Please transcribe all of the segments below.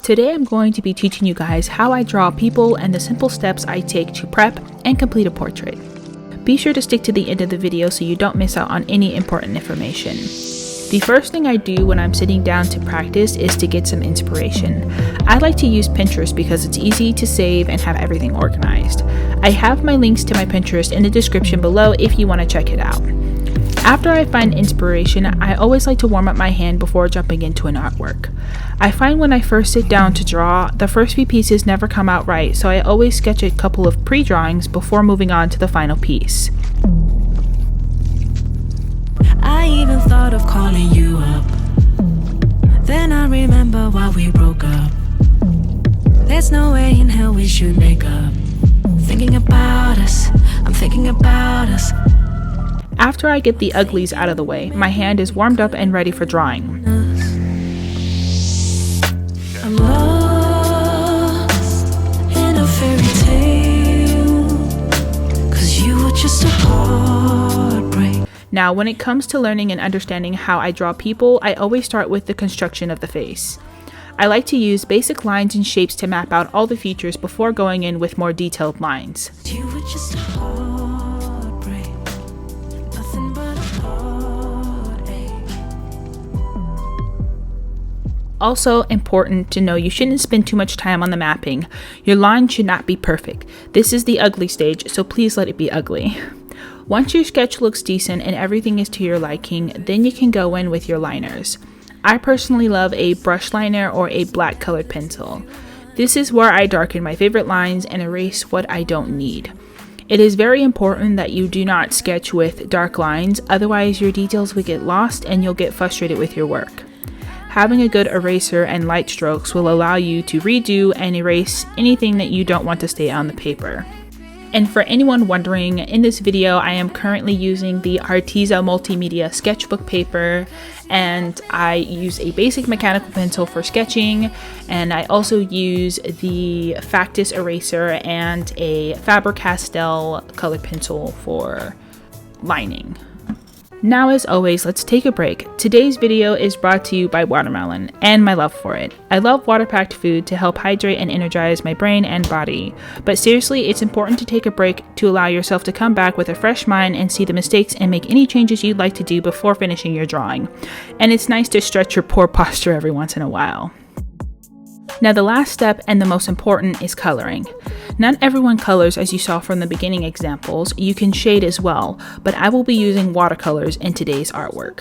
Today I'm going to be teaching you guys how I draw people and the simple steps I take to prep and complete a portrait. Be sure to stick to the end of the video so you don't miss out on any important information. The first thing I do when I'm sitting down to practice is to get some inspiration. I like to use Pinterest because it's easy to save and have everything organized. I have my links to my Pinterest in the description below if you want to check it out. After I find inspiration, I always like to warm up my hand before jumping into an artwork. I find when I first sit down to draw, the first few pieces never come out right, so I always sketch a couple of pre-drawings before moving on to the final piece. I even thought of calling you up. Then I remember why we broke up. There's no way in hell we should make up. Thinking about us, I'm thinking about us. After I get the uglies out of the way, my hand is warmed up and ready for drawing. I'm lost in a fairy tale, 'cause you were just a heartbreak. Now, when it comes to learning and understanding how I draw people, I always start with the construction of the face. I like to use basic lines and shapes to map out all the features before going in with more detailed lines. You were just a heartbreak, nothing but a heartache. Also important to know, you shouldn't spend too much time on the mapping. Your line should not be perfect. This is the ugly stage, so please let it be ugly. Once your sketch looks decent and everything is to your liking, then you can go in with your liners. I personally love a brush liner or a black colored pencil. This is where I darken my favorite lines and erase what I don't need. It is very important that you do not sketch with dark lines, otherwise your details will get lost and you'll get frustrated with your work. Having a good eraser and light strokes will allow you to redo and erase anything that you don't want to stay on the paper. And for anyone wondering, in this video I am currently using the Arteza Multimedia sketchbook paper, and I use a basic mechanical pencil for sketching, and I also use the Factus eraser and a Faber-Castell colored pencil for lining. Now, as always, let's take a break. Today's video is brought to you by watermelon and my love for it. I love water-packed food to help hydrate and energize my brain and body. But seriously, it's important to take a break to allow yourself to come back with a fresh mind and see the mistakes and make any changes you'd like to do before finishing your drawing. And it's nice to stretch your poor posture every once in a while. Now, the last step and the most important is coloring. Not everyone colors, as you saw from the beginning examples. You can shade as well, but I will be using watercolors in today's artwork.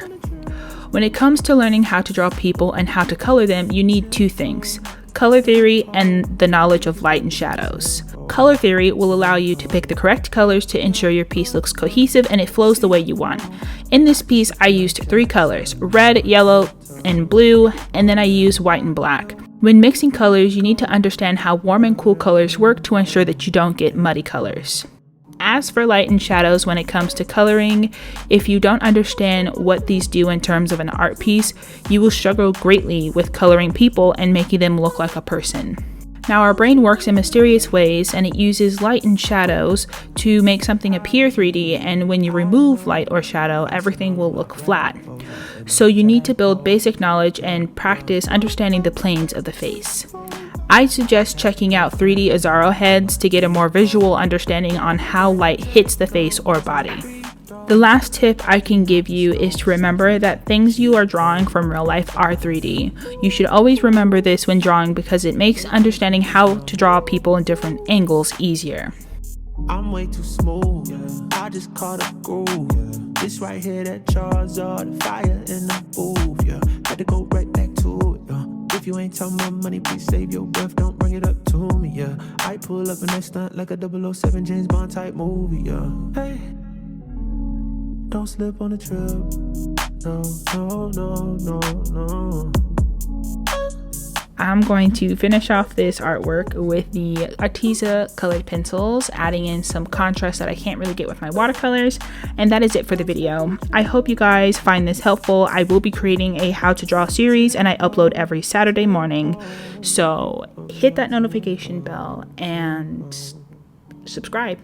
When it comes to learning how to draw people and how to color them, you need two things: color theory and the knowledge of light and shadows. Color theory will allow you to pick the correct colors to ensure your piece looks cohesive and it flows the way you want. In this piece, I used three colors: red, yellow, and blue, and then I used white and black. When mixing colors, you need to understand how warm and cool colors work to ensure that you don't get muddy colors. As for light and shadows, when it comes to coloring, if you don't understand what these do in terms of an art piece, you will struggle greatly with coloring people and making them look like a person. Now, our brain works in mysterious ways, and it uses light and shadows to make something appear 3D, and when you remove light or shadow, everything will look flat. So you need to build basic knowledge and practice understanding the planes of the face. I suggest checking out 3D Azaro heads to get a more visual understanding on how light hits the face or body. The last tip I can give you is to remember that things you are drawing from real life are 3D. You should always remember this when drawing because it makes understanding how to draw people in different angles easier. I'm way too smooth, I just caught a groove. This right here, that charge all the fire in the booth, yeah. Had to go right back to it, yeah. If you ain't talking about money, please save your breath, don't bring it up to me, yeah. I pull up in that stunt like a 007 James Bond type movie, yeah. Hey, don't slip on the trip, no, no, no, no, no. I'm going to finish off this artwork with the Arteza colored pencils, adding in some contrast that I can't really get with my watercolors, and that is it for the video. I hope you guys find this helpful. I will be creating a how to draw series and I upload every Saturday morning, so hit that notification bell and subscribe.